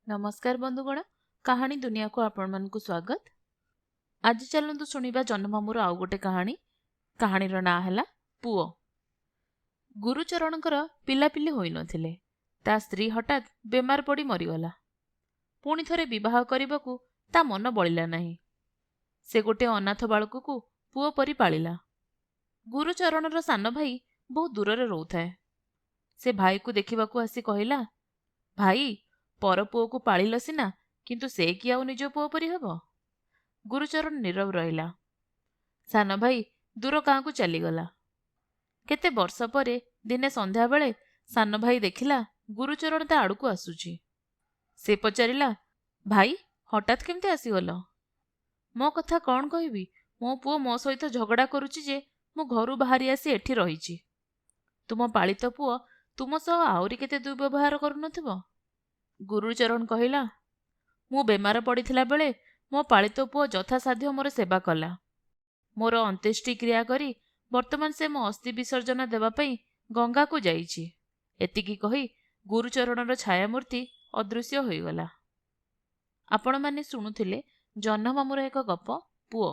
नमस्कार बंधुगण, कहानी दुनिया को आपण मानकु स्वागत। आज चलंतु शुणिबा जन्ममामुर आउ गोटे कहानी। कहानीर ना हैला पुओ। गुरुचरणकर पिलापिली होई नथिले। ता स्त्री हठात बेमार पड़ी मरीगला। पुणी थरे विवाह करबाकू ता मन बळिला नाही। से गोटे अनाथ बालकू पुओ परी पालिला। गुरुचरणर सान भाई बहुत दूर रे रोउथाए। से भाई को देखिबाकू आसी कहिला, भाई पर पुओ को पालिल सिना, किंतु से कि आउ निज पुओ परी हब। गुरुचरण नीरव रहिला। सान भाई दूर गाँ को चलीगला। केते वर्ष परे दिने संध्या बेले सान भाई देखिला गुरुचरण ता आड़ू को आसुची। से पचारिला, भाई हठात केमते आसीगल? मो कथा कौन कहबी, मो पुओ मो सहित झगड़ा करुची जे मु घरू बाहरी आसी एठी रहिची। तुम पालित पुओ तुम सह आउरी केते दुर्व्यवहार करुनथिबो। गुरुचरण कहिला, मु बेमार पड़िथिला बेले मो पालित पुओ यथासाध्य मोर सेवा कला। मोर अंत्येष्टि क्रिया करी वर्तमान से मो अस्थि विसर्जन देवा पई गंगा को जाइछि। एतिकी कही गुरुचरणर छायामूर्ति अदृश्य होइगला। आपण माने शुणुथिले जह्नमामुर एक गप पुओ।